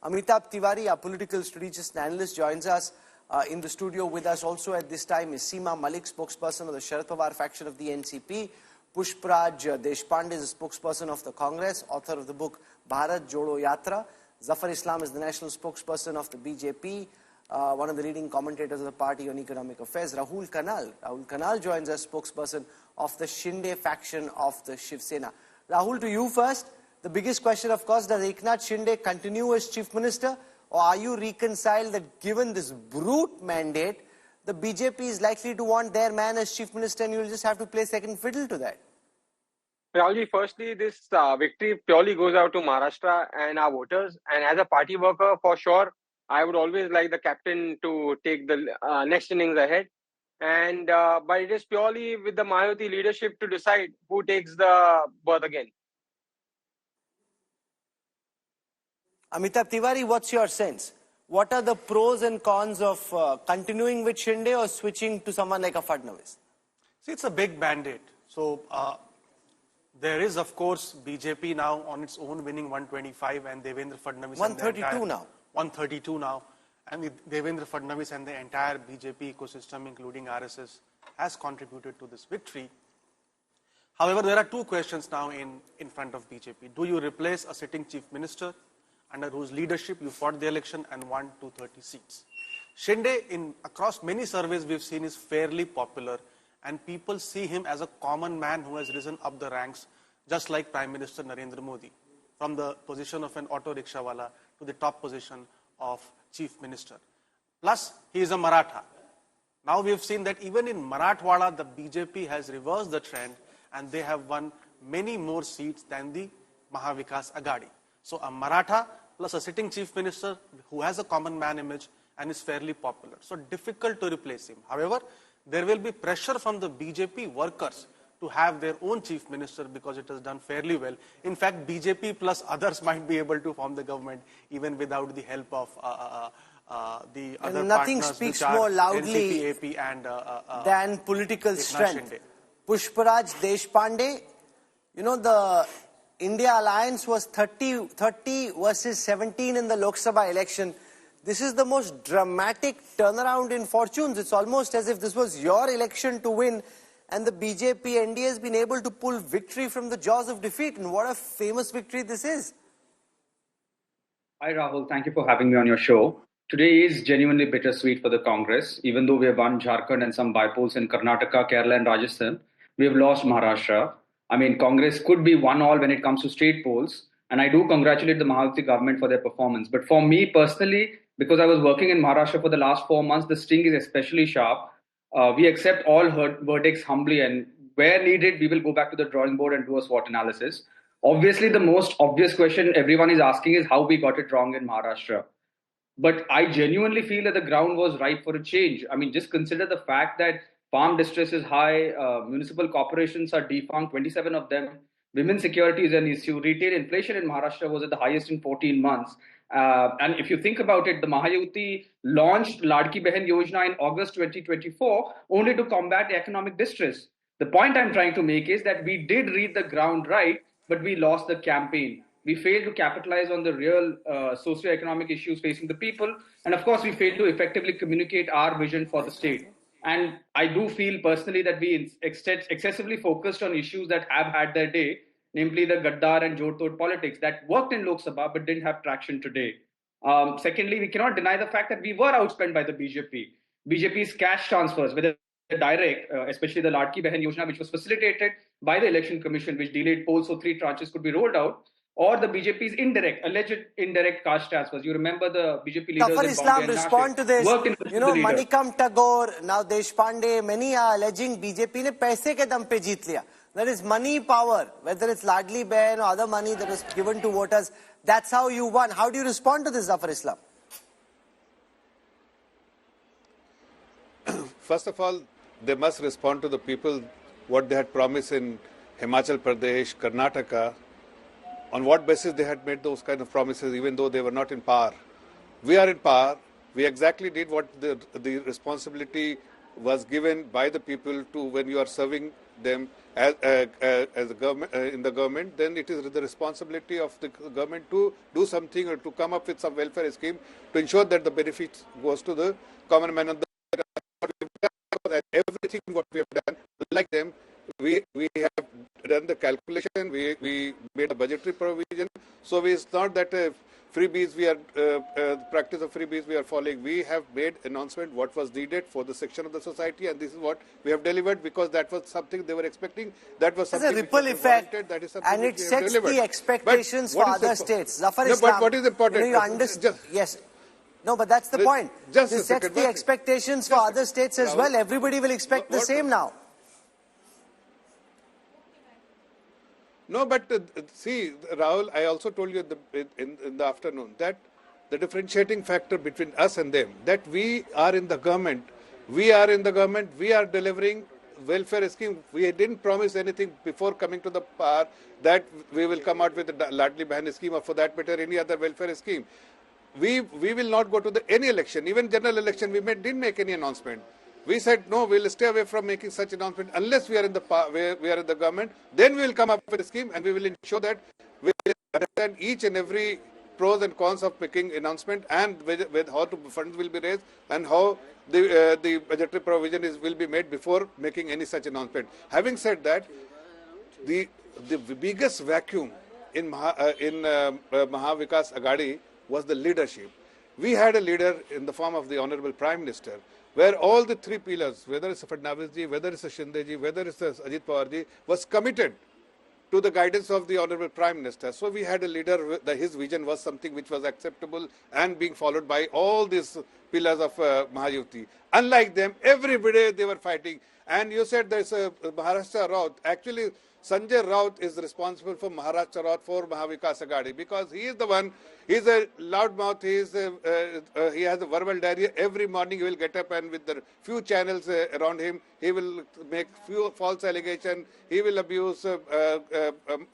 Amitabh Tiwari, our political strategist and analyst, joins us in the studio. With us also at this time is Seema Malik, spokesperson of the Sharad Pawar faction of the NCP. Pushparaj Deshpande is a spokesperson of the Congress, author of the book Bharat Jodo Yatra. Zafar Islam is the national spokesperson of the BJP, one of the leading commentators of the party on economic affairs. Rahul Gandhis joins us, spokesperson of the Shinde faction of the Shiv Sena. Rahul, to you first. The biggest question, of course, does Eknath Shinde continue as chief minister, or are you reconciled that given this brute mandate, the BJP is likely to want their man as chief minister and you'll just have to play second fiddle to that? Rahulji, firstly, this victory purely goes out to Maharashtra and our voters. And as a party worker, for sure, I would always like the captain to take the next innings ahead. And but it is purely with the Mayuti leadership to decide who takes the berth again. Amitabh Tiwari, what's your sense? What are the pros and cons of continuing with Shinde or switching to someone like a Fadnavis? See, it's a big mandate. So there is, of course, BJP now on its own winning 125 and Devendra Fadnavis. 132 now. 132 now. And Devendra Fadnavis and the entire BJP ecosystem, including RSS, has contributed to this victory. However, there are two questions now in front of BJP. Do you replace a sitting chief minister under whose leadership you fought the election and won 230 seats? Shinde, across many surveys we've seen, is fairly popular, and people see him as a common man who has risen up the ranks, just like Prime Minister Narendra Modi, from the position of an auto rickshawala to the top position of chief minister. Plus, he is a Maratha. Now we've seen that even in Marathwada, the BJP has reversed the trend and they have won many more seats than the Mahavikas Aghadi. So a Maratha plus a sitting chief minister who has a common man image and is fairly popular. So difficult to replace him. However, there will be pressure from the BJP workers to have their own chief minister because it has done fairly well. In fact, BJP plus others might be able to form the government even without the help of the other nothing partners, speaks which more are loudly NCP, AP and than political Eknath strength. Shinde. Pushparaj Deshpande, you know, the India alliance was 30 versus 17 in the Lok Sabha election. This is the most dramatic turnaround in fortunes. It's almost as if this was your election to win, and the BJP NDA has been able to pull victory from the jaws of defeat. And what a famous victory this is. Hi Rahul, thank you for having me on your show. Today is genuinely bittersweet for the Congress. Even though we have won Jharkhand and some bypolls in Karnataka, Kerala and Rajasthan, we have lost Maharashtra. I mean, Congress could be 1-all when it comes to state polls. And I do congratulate the Mahajuti government for their performance. But for me personally, because I was working in Maharashtra for the last 4 months, the sting is especially sharp. We accept all verdicts humbly, and where needed, we will go back to the drawing board and do a SWOT analysis. Obviously, the most obvious question everyone is asking is how we got it wrong in Maharashtra. But I genuinely feel that the ground was ripe for a change. I mean, just consider the fact that farm distress is high, municipal corporations are defunct, 27 of them. Women's security is an issue. Retail inflation in Maharashtra was at the highest in 14 months. And if you think about it, the Mahayuti launched Ladki Behan Yojana in August 2024 only to combat economic distress. The point I'm trying to make is that we did read the ground right, but we lost the campaign. We failed to capitalize on the real socio-economic issues facing the people. And of course, we failed to effectively communicate our vision for the state. And I do feel personally that we excessively focused on issues that have had their day, namely the Gaddar and Jod-Tod politics that worked in Lok Sabha but didn't have traction today. Secondly, we cannot deny the fact that we were outspent by the BJP. BJP's cash transfers, whether direct, especially the Ladki Behan Yojana, which was facilitated by the Election Commission, which delayed polls so 3 tranches could be rolled out, or the BJP's alleged indirect cash transfers. You remember the BJP leaders Zafar in Islam, Bombay and respond to this. You know, Manikam Tagore, now Deshpande, many are alleging BJP ne paise ke dam pe jeet liya. There is money power, whether it's Ladli Behan or other money that was given to voters. That's how you won. How do you respond to this, Zafar Islam? First of all, they must respond to the people what they had promised in Himachal Pradesh, Karnataka, on what basis they had made those kind of promises, even though they were not in power. We are in power. We exactly did what the responsibility was given by the people to when you are serving them as a government in the government, then it is the responsibility of the government to do something or to come up with some welfare scheme to ensure that the benefits goes to the common man of the everything what we have done. Like them, we have done the calculation, we made a budgetary provision. So it's not that freebies we are practice of freebies we are following. We have made announcement what was needed for the section of the society, and this is what we have delivered, because that was something they were expecting. That was something a ripple effect, warranted. That is something and it we have sets delivered. the expectations for other states. Zafar no, Islam, but what is important? you understand? Yes. No, but that's the point. Just this sets the expectations for other states as well. Everybody will expect the same now. No, but see, Rahul, I also told you in the afternoon that the differentiating factor between us and them, that we are in the government, we are delivering welfare scheme. We didn't promise anything before coming to the power that we will come out with a Ladli Bahan scheme, or for that matter any other welfare scheme. We will not go to any election, even general election. We didn't make any announcement. We said no, we will stay away from making such announcement unless we are in the government. Then we will come up with a scheme, and we will ensure that we understand each and every pros and cons of making announcement, and with how funds will be raised, and how the budgetary provision will be made before making any such announcement. Having said that, the biggest vacuum in Mahavikas Aghadi was the leadership. We had a leader in the form of the Honorable Prime Minister, where all the three pillars, whether it's a Fadnavis ji, whether it's a Shinde ji, whether it's a Ajit Pawar ji, was committed to the guidance of the Honorable Prime Minister. So we had a leader, his vision was something which was acceptable and being followed by all these pillars of Mahayuti. Unlike them, every day they were fighting. And you said there's a Maharashtra Raut. Actually, Sanjay Raut is responsible for Maharashtra Raut for Mahavikas Aghadi, because he is the one, he's a loudmouth, he has a verbal diarrhea. Every morning he will get up, and with the few channels around him, he will make few false allegations, he will abuse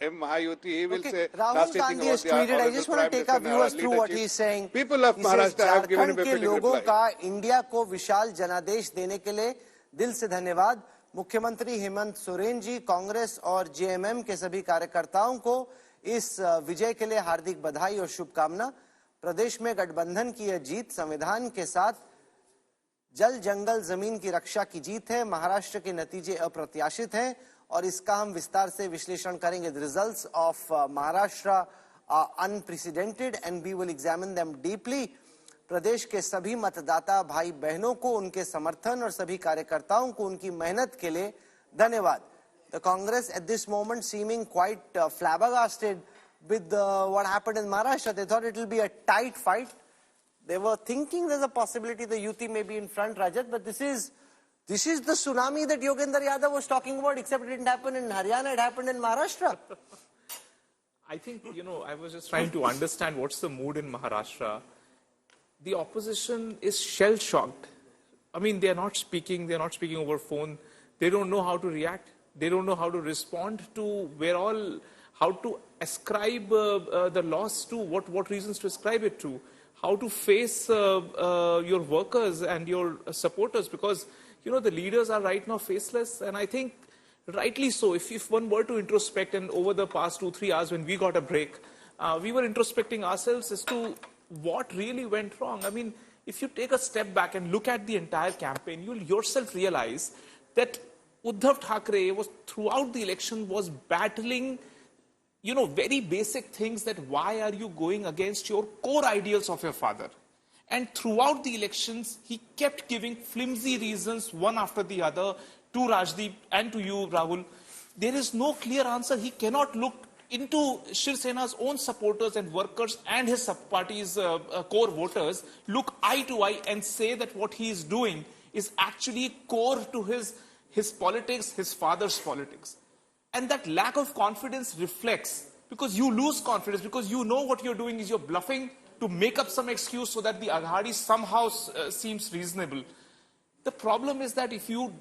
Mahayuti, he will say Rahul Gandhi has tweeted, I just want to take our viewers through what he's saying. People of Maharashtra have given him a के लोगों का India को विशाल जनादेश देने के लिए दिल से धन्यवाद. मुख्यमंत्री हेमंत सोरेन जी, कांग्रेस और जेएमएम के सभी कार्यकर्ताओं को इस विजय के लिए हार्दिक बधाई और शुभकामना. प्रदेश में गठबंधन की यह जीत संविधान के साथ जल जंगल जमीन की रक्षा की जीत है. महाराष्ट्र के नतीजे अप्रत्याशित हैं और इसका हम विस्तार से विश्लेषण करेंगे. The results of Maharashtra are unprecedented and we will examine them deeply. प्रदेश के सभी मतदाता भाई बहनों को उनके समर्थन और सभी कार्यकर्ताओं को उनकी मेहनत के लिए धन्यवाद. The Congress at this moment seeming quite flabbergasted with what happened in Maharashtra. They thought it will be a tight fight. They were thinking there's a possibility the Yuti may be in front, Rajat, but this is the tsunami that Yogender Yadav was talking about, except it didn't happen in Haryana, it happened in Maharashtra. I think, I was just trying to understand what's the mood in Maharashtra. The opposition is shell-shocked. I mean, they're not speaking over phone. They don't know how to react. They don't know how to respond to how to ascribe the loss to, what reasons to ascribe it to, how to face your workers and your supporters, because, the leaders are right now faceless, and I think rightly so. If one were to introspect, and over the past 2-3 hours when we got a break, we were introspecting ourselves as to what really went wrong. I mean, if you take a step back and look at the entire campaign, you'll yourself realize that Uddhav Thackeray was throughout the election was battling, very basic things, that why are you going against your core ideals of your father? And throughout the elections, he kept giving flimsy reasons, one after the other, to Rajdeep and to you, Rahul. There is no clear answer. He cannot look into Shiv Sena's own supporters and workers and his party's core voters, look eye to eye and say that what he is doing is actually core to his politics, his father's politics. And that lack of confidence reflects, because you lose confidence, because you know what you're doing is you're bluffing to make up some excuse so that the Aghadi somehow seems reasonable. The problem is that if you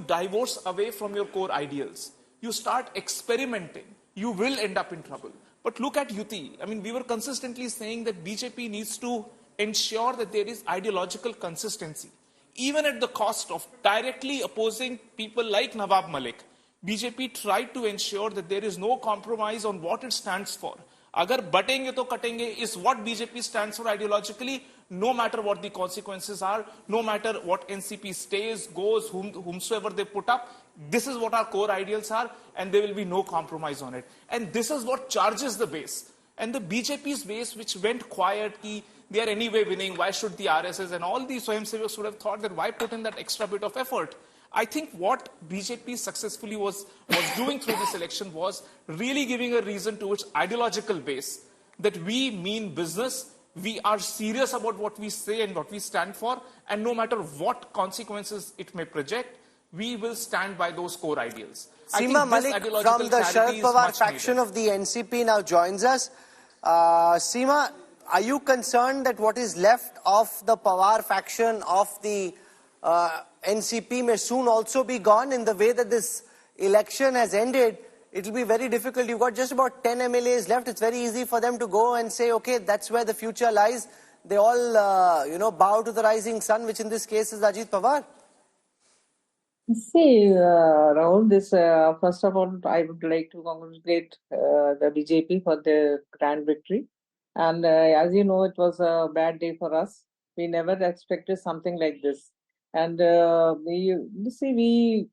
divorce away from your core ideals, you start experimenting, you will end up in trouble. But look at Yuti. I mean, we were consistently saying that BJP needs to ensure that there is ideological consistency, even at the cost of directly opposing people like Nawab Malik. BJP tried to ensure that there is no compromise on what it stands for. Agar batenge to katenge is what BJP stands for ideologically, no matter what the consequences are, no matter what NCP stays, goes, whomsoever they put up. This is what our core ideals are, and there will be no compromise on it. And this is what charges the base. And the BJP's base, which went quiet, they are anyway winning, why should the RSS and all these Swayamsevaks would have thought that why put in that extra bit of effort? I think what BJP successfully was doing through this election was really giving a reason to its ideological base that we mean business, we are serious about what we say and what we stand for, and no matter what consequences it may project, we will stand by those core ideals. Seema Malik from the Sharad Pawar faction of the NCP now joins us. Seema, are you concerned that what is left of the Pawar faction of the NCP may soon also be gone? In the way that this election has ended, it will be very difficult. You've got just about 10 MLAs left. It's very easy for them to go and say, okay, that's where the future lies. They all, bow to the rising sun, which in this case is Ajit Pawar. See, Rahul, first of all, I would like to congratulate the BJP for their grand victory. And as you know, it was a bad day for us. We never expected something like this. And we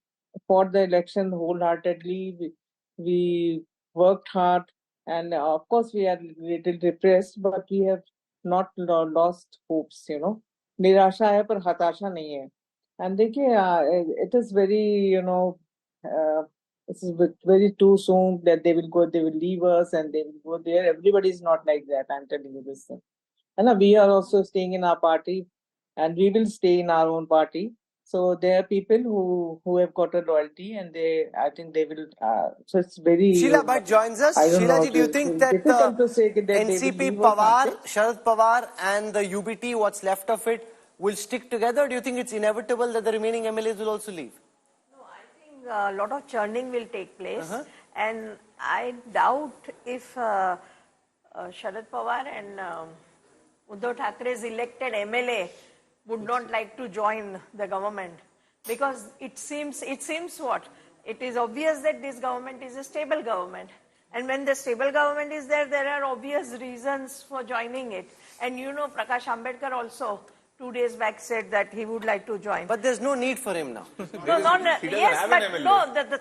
fought the election wholeheartedly. We worked hard. And of course, we are a little depressed, but we have not lost hopes, Nirasha hai, par hatasha nahi hai. And it is very, it's very too soon that they will leave us and they will go there. Everybody is not like that, I'm telling you this thing. And we are also staying in our party and we will stay in our own party. So there are people who have got a loyalty and I think they will, so it's very... Sheila Bhatt joins us. Sheila ji, do you think that the NCP Pawar, Sharad Pawar and the UBT, what's left of it, will stick together? Do you think it's inevitable that the remaining MLAs will also leave? No, I think a lot of churning will take place. And I doubt if Sharad Pawar and Uddhav Thackeray's elected MLA would not like to join the government. Because it seems what? It is obvious that this government is a stable government. And when the stable government is there, there are obvious reasons for joining it. And Prakash Ambedkar also 2 days back said that he would like to join. But there's no need for him now. The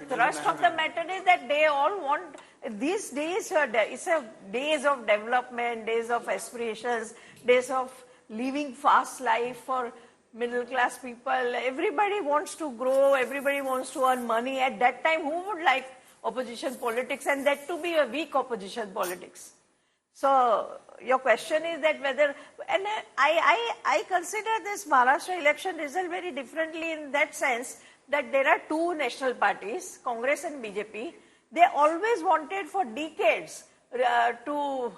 thrust of the matter is that they all want, these days, it's a days of development, days of aspirations, days of living fast life for middle class people. Everybody wants to grow, everybody wants to earn money. At that time, who would like opposition politics, and that to be a weak opposition politics? So your question is that whether, and I consider this Maharashtra election result very differently in that sense that there are two national parties, Congress and BJP. They always wanted for decades to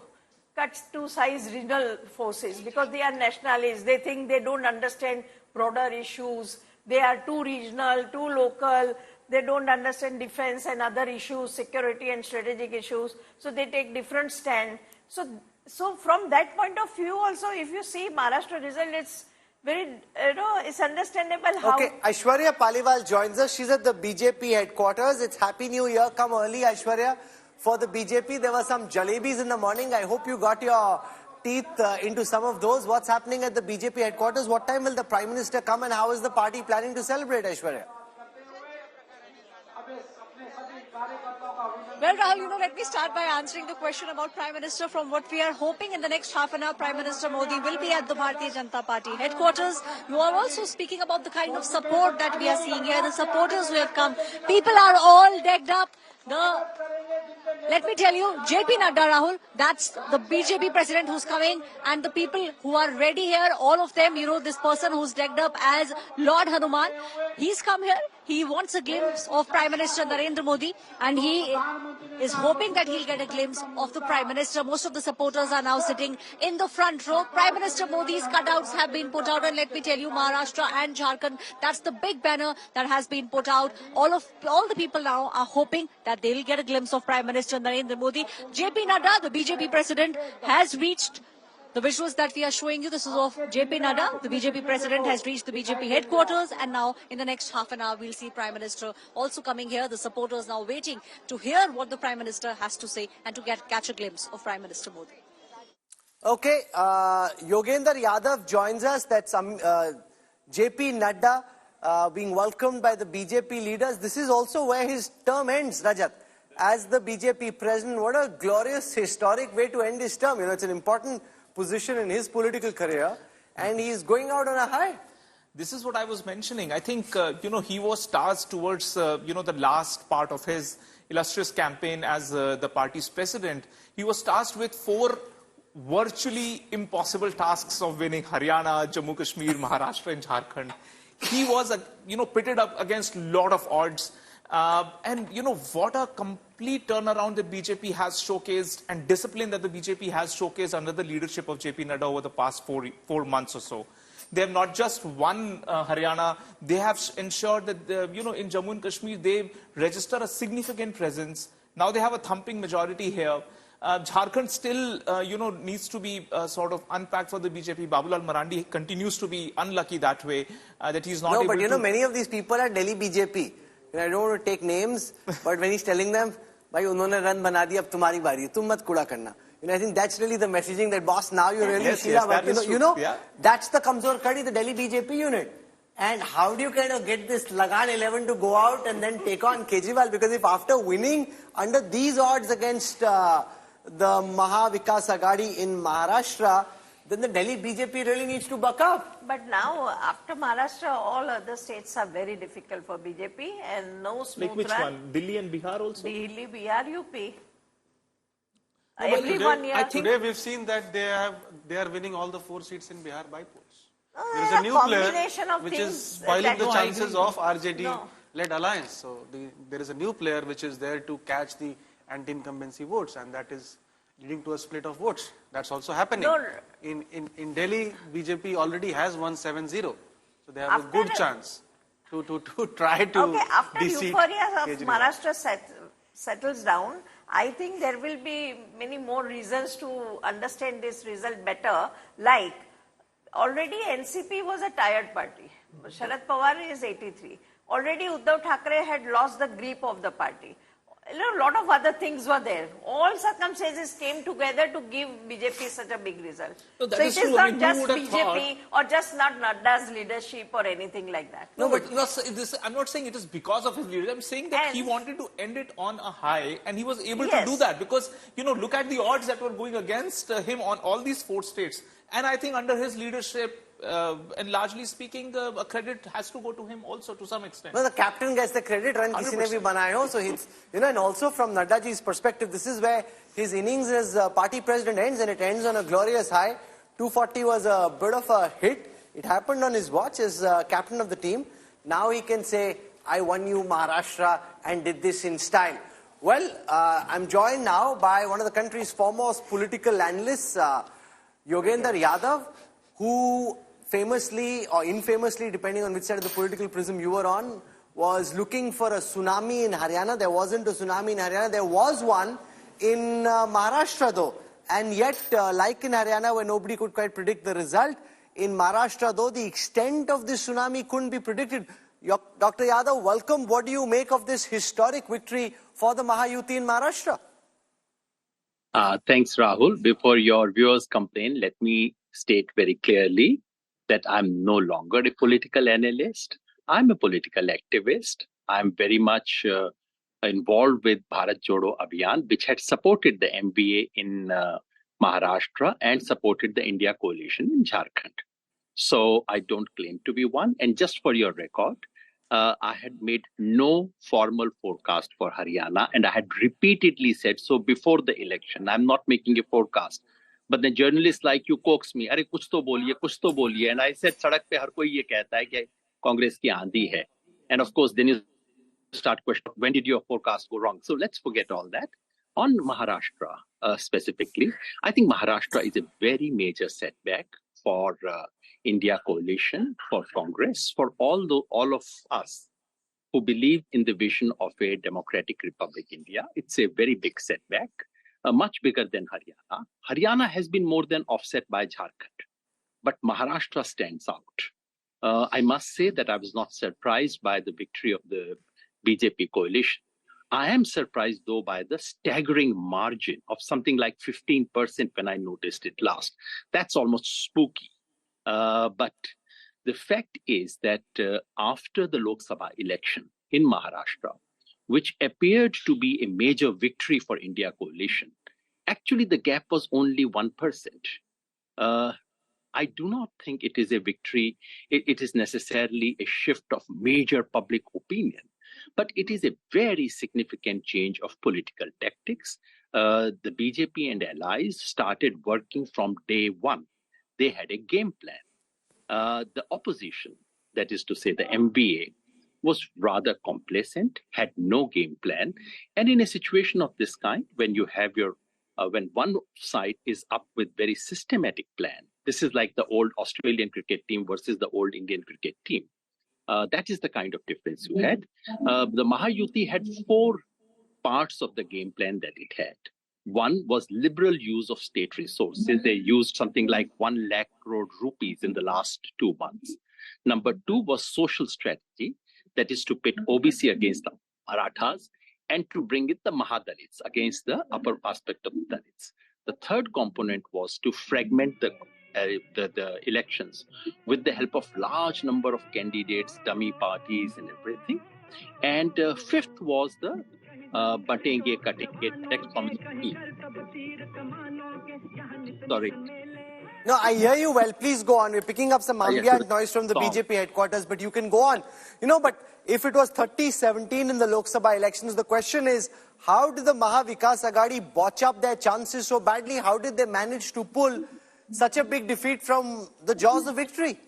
cut to size regional forces because they are nationalists. They think they don't understand broader issues. They are too regional, too local. They don't understand defense and other issues, security and strategic issues. So they take different stand. So from that point of view also, if you see Maharashtra result, it's very, it's understandable how... Okay, Aishwarya Paliwal joins us. She's at the BJP headquarters. It's Happy New Year. Come early, Aishwarya. For the BJP, there were some jalebis in the morning. I hope you got your teeth into some of those. What's happening at the BJP headquarters? What time will the Prime Minister come and how is the party planning to celebrate, Aishwarya? Well, Rahul, let me start by answering the question about Prime Minister. From what we are hoping in the next half an hour, Prime Minister Modi will be at the Bharatiya Janata Party headquarters. You are also speaking about the kind of support that we are seeing here, the supporters who have come. People are all decked up. Let me tell you, JP Nadda, Rahul, that's the BJP president who's coming, and the people who are ready here, all of them, this person who's decked up as Lord Hanuman, he's come here. He wants a glimpse of Prime Minister Narendra Modi, and he is hoping that he'll get a glimpse of the Prime Minister. Most of the supporters are now sitting in the front row. Prime Minister Modi's cutouts have been put out, and let me tell you, Maharashtra and Jharkhand, that's the big banner that has been put out. All the people now are hoping that they'll get a glimpse of Prime Minister Narendra Modi. JP Nadda, the BJP president, has reached The visuals that we are showing you, this is of JP Nadda. The BJP president has reached the BJP headquarters, and now in the next half an hour, we'll see Prime Minister also coming here. The supporters now waiting to hear what the Prime Minister has to say and to catch a glimpse of Prime Minister Modi. Okay, Yogender Yadav joins us. That's JP Nadda being welcomed by the BJP leaders. This is also where his term ends, Rajat. As the BJP president, what a glorious, historic way to end his term. You know, it's an important position in his political career, and he's going out on a high. This is what I was mentioning. I think, he was tasked towards, the last part of his illustrious campaign as the party's president. He was tasked with 4 virtually impossible tasks of winning Haryana, Jammu Kashmir, Maharashtra and Jharkhand. He was, pitted up against a lot of odds. And what a complete turnaround the BJP has showcased and discipline that the BJP has showcased under the leadership of JP Nadda over the past 4 months or so. They have not just won Haryana, they have ensured that, in Jammu and Kashmir, they register a significant presence. Now they have a thumping majority here. Jharkhand still, needs to be sort of unpacked for the BJP. Babulal Marandi continues to be unlucky that way, that he's not able to... No, but many of these people are Delhi BJP. I don't want to take names, but when he's telling them, "Bhai, unhone run bana diya, ab tumhari bari hai, tum mat kuda karna." I think that's really the messaging that, boss, now you're really that's the Kamzor Kadi, the Delhi BJP unit. And how do you kind of get this Lagan 11 to go out and then take on Kejriwal? Because if after winning under these odds against the Maha Vikas Aghadi in Maharashtra, then the Delhi BJP really needs to buck up. But now, after Maharashtra, all other states are very difficult for BJP and no smooth Like which run. one? Delhi and Bihar also? Delhi, Bihar, UP. No, Every 1 year. Today we've seen that they are winning all the 4 seats in Bihar by polls. There is a a new player combination of which things is spoiling the that- chances of RJD-led No. alliance. So there is a new player which is there to catch the anti-incumbency votes, and that is leading to a split of votes. That's also happening. No. In Delhi, BJP already has won 7-0. So they have a good chance to try to Okay, after de-seat euphoria of Kejriwal. Maharashtra settles down, I think there will be many more reasons to understand this result better. Like, already NCP was a tired party. Sharad Pawar is 83. Already Uddhav Thackeray had lost the grip of the party. A lot of other things were there. All circumstances came together to give BJP such a big result. No, that so is it is true. I not mean, just who would have BJP or just not Nadda's leadership or anything like that. No, but I'm not saying it is because of his leadership. I'm saying that he And- wanted to end it on a high, and he was able to Yes. do that because, look at the odds that were going against him on all these 4 states. And I think under his leadership, and largely speaking, a credit has to go to him also to some extent. No, the captain gets the credit, run kisi ne bhi banaya ho. So he's, and also from Naddaji's perspective, this is where his innings as party president ends, and it ends on a glorious high. 240 was a bit of a hit. It happened on his watch as captain of the team. Now he can say, I won you Maharashtra and did this in style. Well, I'm joined now by one of the country's foremost political analysts, Yogender Yadav, who famously or infamously, depending on which side of the political prism you were on, was looking for a tsunami in Haryana. There wasn't a tsunami in Haryana. There was one in Maharashtra though. And yet, like in Haryana where nobody could quite predict the result, in Maharashtra though, the extent of this tsunami couldn't be predicted. Dr. Yadav, welcome. What do you make of this historic victory for the Mahayuti in Maharashtra? Thanks, Rahul. Before your viewers complain, let me state very clearly that I'm no longer a political analyst. I'm a political activist. I'm very much involved with Bharat Jodo Abhiyan, which had supported the MBA in Maharashtra and supported the India coalition in Jharkhand. So I don't claim to be one. And just for your record, I had made no formal forecast for Haryana, and I had repeatedly said so before the election. I'm not making a forecast. But then journalists like you coax me, "Arey kuch to boliye," and I said, "Sadak pe har koi ye kehta hai ki Congress ki aandhi hai." And of course, then you start questioning, when did your forecast go wrong? So let's forget all that. On Maharashtra specifically, I think Maharashtra is a very major setback for India coalition, for Congress, for all of us who believe in the vision of a democratic Republic India. It's a very big setback. much bigger than Haryana. Haryana has been more than offset by Jharkhand, but Maharashtra stands out. I must say that I was not surprised by the victory of the BJP coalition. I am surprised, though, by the staggering margin of something like 15% when I noticed it last. That's almost spooky. But the fact is that after the Lok Sabha election in Maharashtra, which appeared to be a major victory for India coalition, actually the gap was only 1%. I do not think it is a victory. It is necessarily a shift of major public opinion, but it is a very significant change of political tactics. The BJP and allies started working from day one. They had a game plan. The opposition, that is to say the MVA, was rather complacent, had no game plan. And in a situation of this kind, when you have when one side is up with very systematic plan, this is like the old Australian cricket team versus the old Indian cricket team. That is the kind of difference you had. The Mahayuti had 4 parts of the game plan that it had. One was liberal use of state resources. They used something like 1 lakh crore rupees in the last 2 months. Number 2 was social strategy, that is to pit OBC against the Marathas and to bring in the Mahadalits against the upper aspect of the Dalits. The third component was to fragment the elections with the help of large number of candidates, dummy parties and everything. And fifth was the Batenge Katenge tax promise scheme. Sorry. No, I hear you well. Please go on. We're picking up some ambient noise from the BJP headquarters, but you can go on. But if it was 30-17 in the Lok Sabha elections, the question is, how did the Maha Vikas Aghadi botch up their chances so badly? How did they manage to pull such a big defeat from the jaws of victory?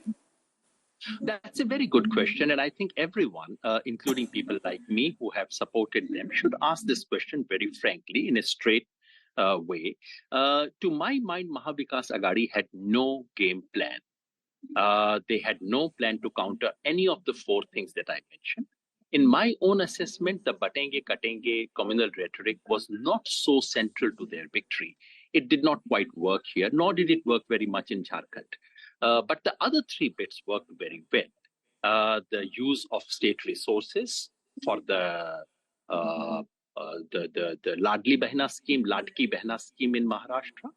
That's a very good question. And I think everyone, including people like me who have supported them, should ask this question very frankly in a straight way. To my mind, Maha Vikas Aghadi had no game plan. They had no plan to counter any of the 4 things that I mentioned. In my own assessment, the Batenge Katenge communal rhetoric was not so central to their victory. It did not quite work here, nor did it work very much in Jharkhand. But the other 3 bits worked very well. The use of state resources for the Ladli Behna scheme, Ladki Behna scheme in Maharashtra,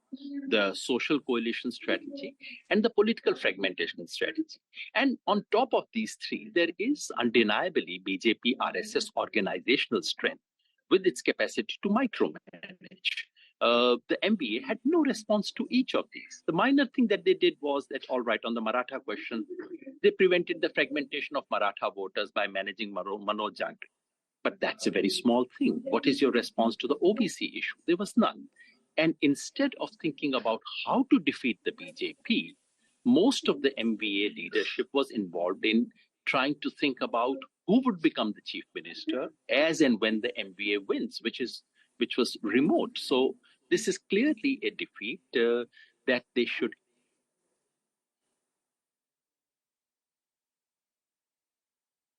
the social coalition strategy, and the political fragmentation strategy. And on top of these 3, there is undeniably BJP RSS organizational strength with its capacity to micromanage. The MBA had no response to each of these. The minor thing that they did was that, all right, on the Maratha question, they prevented the fragmentation of Maratha voters by managing Manoj Jagre. But that's a very small thing. What is your response to the OBC issue? There was none. And instead of thinking about how to defeat the BJP, most of the MVA leadership was involved in trying to think about who would become the chief minister as and when the MVA wins, which was remote. So this is clearly a defeat that they should.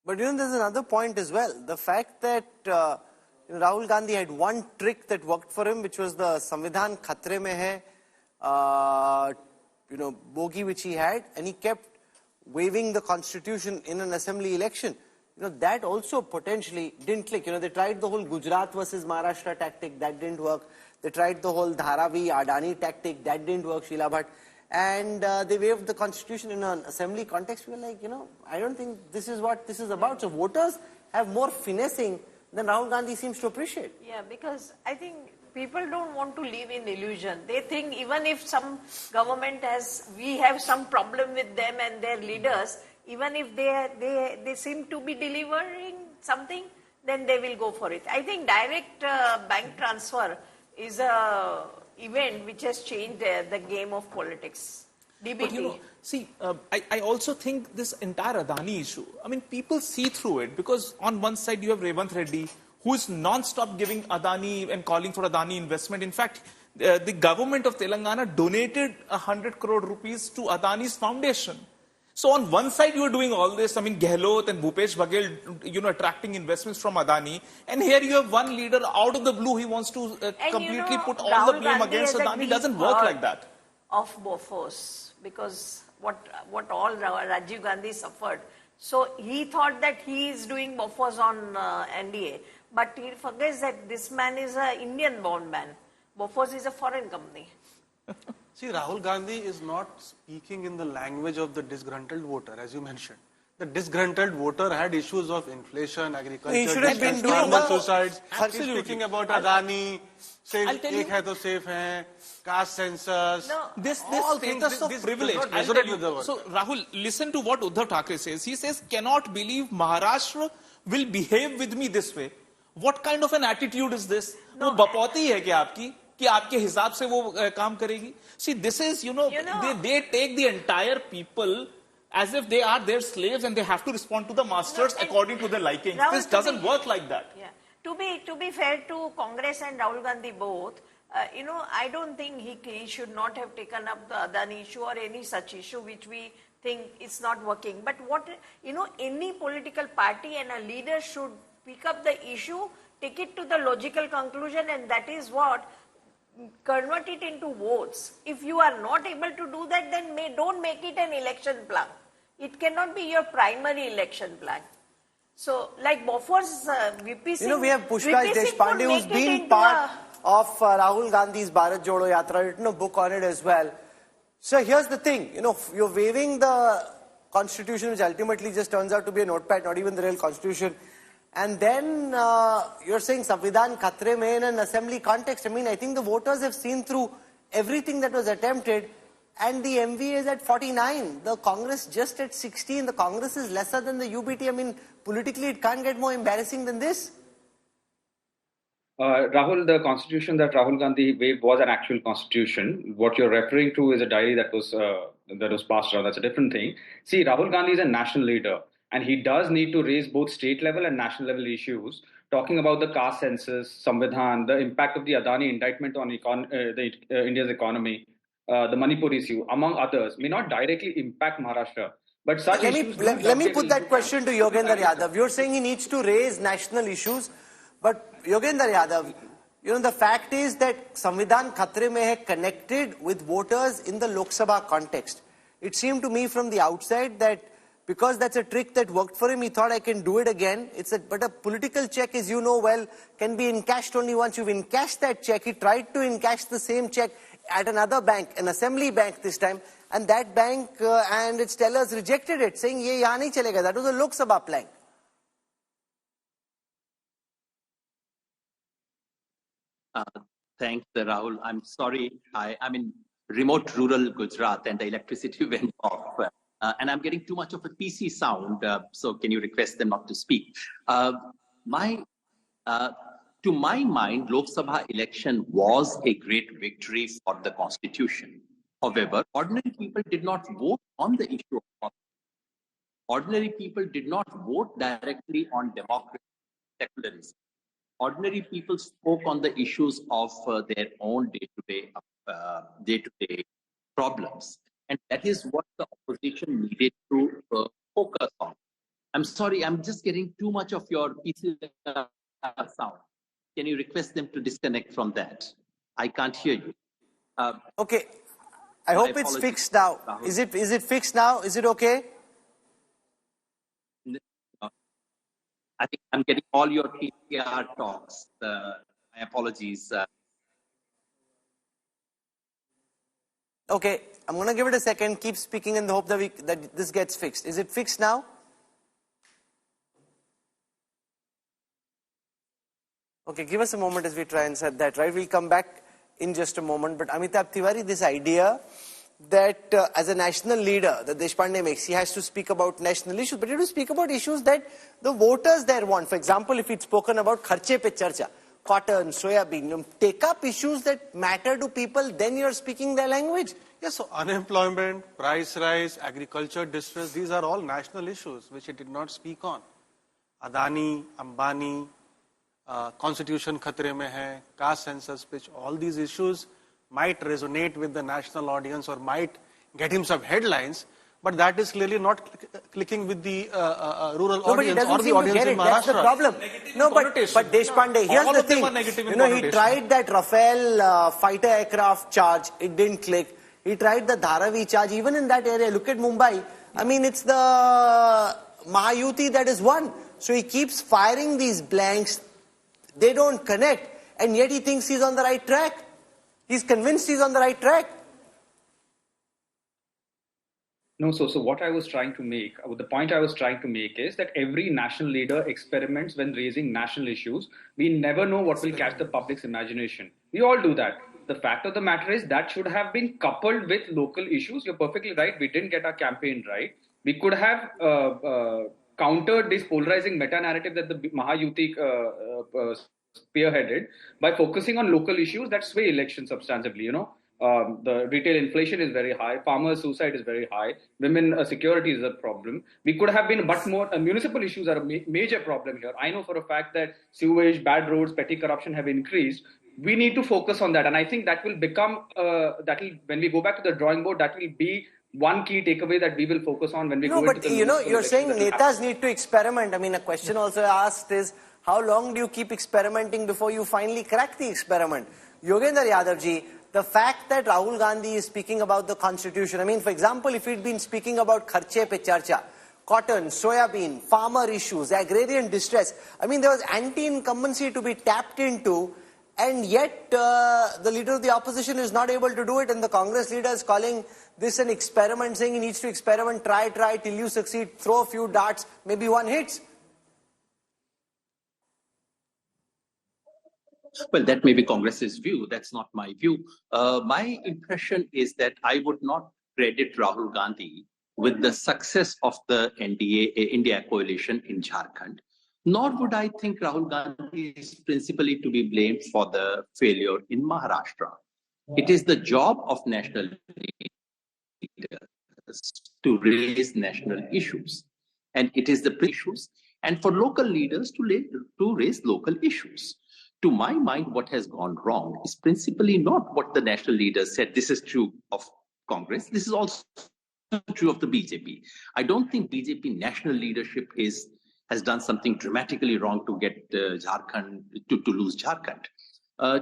But there's another point as well. The fact that Rahul Gandhi had one trick that worked for him, which was the Samvidhan Khatre Mein Hai, bogey which he had, and he kept waiving the constitution in an assembly election. That also potentially didn't click. They tried the whole Gujarat versus Maharashtra tactic, that didn't work. They tried the whole Dharavi, Adani tactic, that didn't work, Sheila Bhatt. And they waived the constitution in an assembly context. We were like, I don't think this is what this is about. So voters have more finessing than Rahul Gandhi seems to appreciate. Yeah, because I think people don't want to live in illusion. They think even if some government we have some problem with them and their leaders, even if they seem to be delivering something, then they will go for it. I think direct bank transfer is a event which has changed the game of politics. DBT. But I also think this entire Adani issue, people see through it, because on one side you have Revanth Reddy, who is non-stop giving Adani and calling for Adani investment. In fact, the government of Telangana donated 100 crore rupees to Adani's foundation. So on one side, you are doing all this. I mean, Gehlot and Bhupesh Baghel, attracting investments from Adani. And here you have one leader out of the blue. He wants to completely put all the blame against Adani. It doesn't work like that. Of Bofors, because what all Rajiv Gandhi suffered. So he thought that he is doing Bofors on NDA. But he forgets that this man is an Indian-born man. Bofors is a foreign company. See, Rahul Gandhi is not speaking in the language of the disgruntled voter, as you mentioned. The disgruntled voter had issues of inflation, agriculture, he should have been doing suicides. Absolutely. He's speaking about Adani, saying, ek hai to safe hai, caste census. No, this all status of privilege. So, Rahul, listen to what Uddhav Thackeray says. He says, cannot believe Maharashtra will behave with me this way. What kind of an attitude is this? वो बपौती है क्या आपकी? कि आपके हिसाब से वो काम करेगी? See, this is, they take the entire people as if they are their slaves and they have to respond to the masters according to their liking. This doesn't work like that. Yeah. To be fair to Congress and Rahul Gandhi both, I don't think he should not have taken up the Adani issue or any such issue which we think is not working. But any political party and a leader should pick up the issue, take it to the logical conclusion, and that is what convert it into votes. If you are not able to do that, then don't make it an election plan. It cannot be your primary election plan. So, like Bofors, VP Singh, we have Pushkar Deshpande, who's been part of Rahul Gandhi's Bharat Jodo Yatra, written a book on it as well. So here's the thing, you're waiving the constitution, which ultimately just turns out to be a notepad, not even the real constitution. And then you're saying Samvidhan Khatre mein in an assembly context. I mean, I think the voters have seen through everything that was attempted, and the MV is at 49. The Congress just at 16. The Congress is lesser than the UBT. I mean, politically, it can't get more embarrassing than this. Rahul, the constitution that Rahul Gandhi waived was an actual constitution. What you're referring to is a diary that was passed around. That's a different thing. See, Rahul Gandhi is a national leader, and he does need to raise both state level and national level issues, talking about the caste census, Samvidhan, the impact of the Adani indictment on India's economy, the Manipur issue, among others, may not directly impact Maharashtra. But such let me put that question to Yogender Yadav. You're saying he needs to raise national issues, but Yogender Yadav, the fact is that Samvidhan Khatre mein hai connected with voters in the Lok Sabha context. It seemed to me from the outside that because that's a trick that worked for him, he thought, I can do it again. But a political check, as you know well, can be encashed only once you've encashed that check. He tried to encash the same check at another bank, an assembly bank this time, and that bank and its tellers rejected it, saying, ye yahan nahi chalega. That was a Lok Sabha plank. Thanks, Rahul. I'm sorry. I'm in remote rural Gujarat and the electricity went off. And I'm getting too much of a PC sound, so can you request them not to speak? To my mind, Lok Sabha election was a great victory for the constitution. However, ordinary people did not vote on the issue of politics. Ordinary people did not vote directly on democracy, secularism. Ordinary people spoke on the issues of their own day-to-day problems. And that is what the opposition needed to focus on. I'm sorry, I'm just getting too much of your PC sound. Can you request them to disconnect from that? I can't hear you. Okay. I hope it's fixed now. Is it fixed now? Is it okay? I think I'm getting all your PCR talks. My apologies. Okay, I'm going to give it a second. Keep speaking in the hope that this gets fixed. Is it fixed now? Okay, give us a moment as we try and set that right. We'll come back in just a moment. But Amitabh Tiwari, this idea that as a national leader, that Deshpande makes, he has to speak about national issues, but he has to speak about issues that the voters there want. For example, if he'd spoken about kharche pe charcha, cotton, soybean, take up issues that matter to people, then you're speaking their language. Yes, so unemployment, price rise, agriculture distress, these are all national issues which he did not speak on. Adani, Ambani, constitution khatre mein hai, caste census, which all these issues might resonate with the national audience or might get him some headlines, but that is clearly not clicking with the rural audience or the seem to audience get in it. Maharashtra. That's the problem. No, but Deshpande, here's the thing. He tried that Rafale fighter aircraft charge. It didn't click. He tried the Dharavi charge. Even in that area, look at Mumbai. I mean, it's the Mahayuti that is won. So he keeps firing these blanks. They don't connect. And yet he thinks he's on the right track. He's convinced he's on the right track. No, so what I was trying to make, the point I was trying to make is that every national leader experiments when raising national issues. We never know what will catch the public's imagination. We all do that. The fact of the matter is that should have been coupled with local issues. You're perfectly right. We didn't get our campaign right. We could have countered this polarizing meta-narrative that the Mahayuti spearheaded by focusing on local issues that sway elections substantively, the retail inflation is very high, farmers' suicide is very high, women security is a problem. We could have been much more, municipal issues are a major problem here. I know for a fact that sewage, bad roads, petty corruption have increased. We need to focus on that. And I think that will become, when we go back to the drawing board, that will be one key takeaway that we will focus on when we go into the you're saying netas need to experiment. I mean, a question also asked is, how long do you keep experimenting before you finally crack the experiment? Yogender Yadav ji, the fact that Rahul Gandhi is speaking about the constitution, I mean, for example, if he'd been speaking about kharche pe charcha, cotton, soybean, farmer issues, agrarian distress, I mean, there was anti-incumbency to be tapped into, and yet the leader of the opposition is not able to do it, and the Congress leader is calling this an experiment, saying he needs to experiment, try till you succeed, throw a few darts, maybe one hits. Well, that may be Congress's view. That's not my view. My impression is that I would not credit Rahul Gandhi with the success of the India coalition in Jharkhand, nor would I think Rahul Gandhi is principally to be blamed for the failure in Maharashtra. It is the job of national leaders to raise national issues, and it is the issues, and for local leaders to raise local issues. To my mind, what has gone wrong is principally not what the national leaders said. This is true of Congress. This is also true of the BJP. I don't think BJP national leadership has done something dramatically wrong to get Jharkhand, to lose Jharkhand.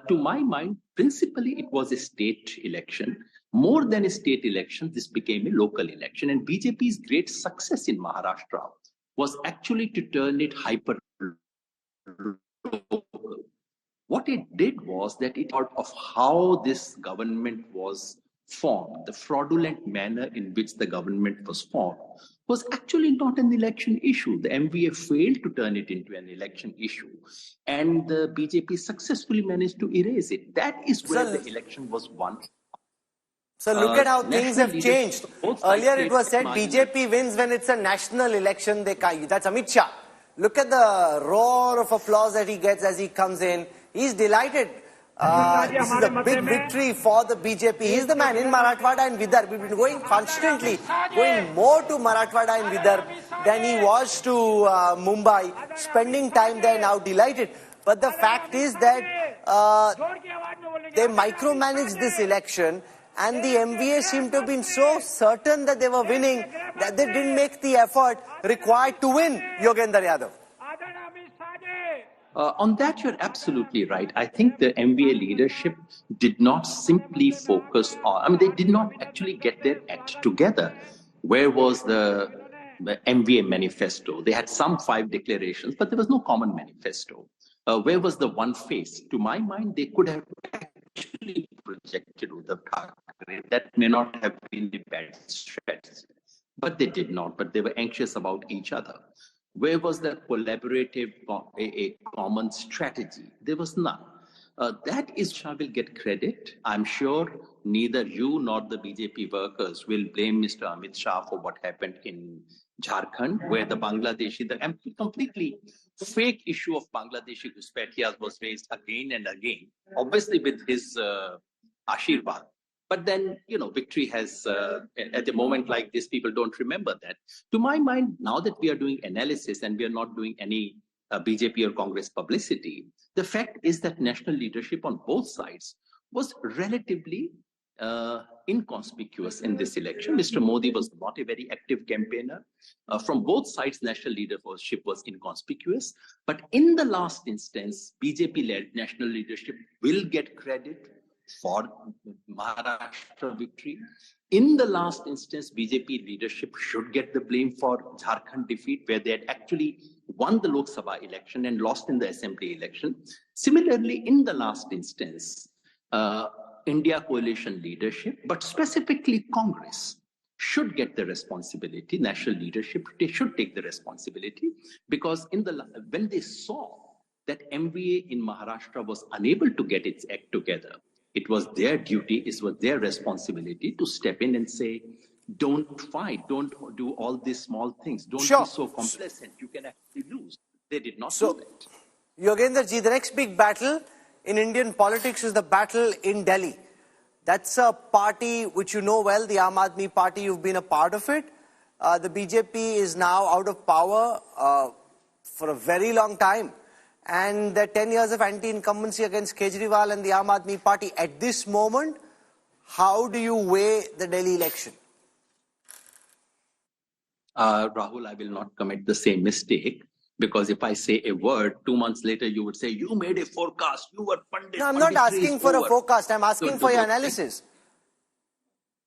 To my mind, principally it was a state election. More than a state election, this became a local election. And BJP's great success in Maharashtra was actually to turn it hyper local. What it did was that it thought of how this government was formed, the fraudulent manner in which the government was formed was actually not an election issue. The MVA failed to turn it into an election issue, and the BJP successfully managed to erase it. That is where the election was won. So look at how things have changed. Earlier it was said BJP wins when it's a national election. That's Amit Shah. Look at the roar of applause that he gets as he comes in. He's delighted. This is a big victory for the BJP. He's the man in Marathwada and Vidarbha. We've been going constantly, going more to Marathwada and Vidarbha than he was to Mumbai, spending time there now, delighted. But the fact is that they micromanaged this election, and the MVA seemed to have been so certain that they were winning that they didn't make the effort required to win, Yogender Yadav. On that, you're absolutely right. I think the MVA leadership did not simply focus on, they did not actually get their act together. Where was the MVA manifesto? They had some 5 declarations, but there was no common manifesto. Where was the one face? To my mind, they could have actually projected Uddhav Thackeray. That may not have been the bad strategy, but they did not. But they were anxious about each other. Where was the collaborative, a common strategy? There was none. That is, I will get credit. I'm sure neither you nor the BJP workers will blame Mr. Amit Shah for what happened in Jharkhand, where the Bangladeshi, the completely fake issue of Bangladeshi Ghuspaitias was raised again and again, obviously with his Ashirwad. But then, victory has, at a moment like this, people don't remember that. To my mind, now that we are doing analysis and we are not doing any BJP or Congress publicity, the fact is that national leadership on both sides was relatively inconspicuous in this election. Mr. Modi was not a very active campaigner. From both sides, national leadership was inconspicuous. But in the last instance, BJP-led national leadership will get credit for Maharashtra victory. In the last instance, BJP leadership should get the blame for Jharkhand defeat, where they had actually won the Lok Sabha election and lost in the assembly election. Similarly, in the last instance, India coalition leadership, but specifically Congress, should get the responsibility. National leadership, they should take the responsibility, because when they saw that MVA in Maharashtra was unable to get its act together, it was their duty, it was their responsibility to step in and say, don't fight, don't do all these small things, don't be so complacent, you can actually lose. They did not do that. Yogender ji, the next big battle in Indian politics is the battle in Delhi. That's a party which you know well, the Aam Aadmi Party, you've been a part of it. The BJP is now out of power for a very long time. And the 10 years of anti-incumbency against Kejriwal and the Aam Aadmi Party. At this moment, how do you weigh the Delhi election? Rahul, I will not commit the same mistake, because if I say a word, 2 months later, you would say, you made a forecast, you were pundit. No, I'm not asking for a forecast, I'm asking for your analysis.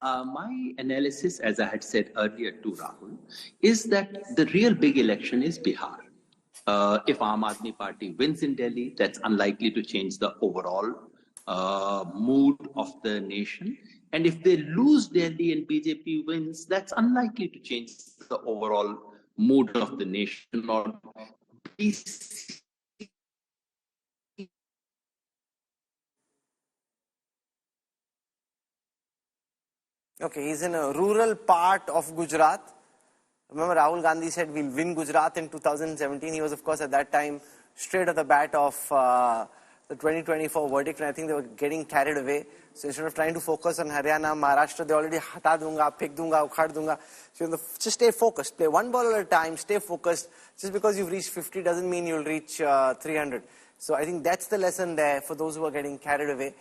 My analysis, as I had said earlier to Rahul, is that the real big election is Bihar. If Aam Aadmi Party wins in Delhi, that's unlikely to change the overall mood of the nation. And if they lose Delhi and BJP wins, that's unlikely to change the overall mood of the nation. Or Okay, he's in a rural part of Gujarat. Remember, Rahul Gandhi said we'll win Gujarat in 2017. He was, of course, at that time straight at the bat of the 2024 verdict, and I think they were getting carried away. So instead of trying to focus on Haryana, Maharashtra, they already hata dunga, phek dunga, ukhad dunga. So just stay focused. Play one ball at a time, stay focused. Just because you've reached 50 doesn't mean you'll reach 300. So I think that's the lesson there for those who are getting carried away.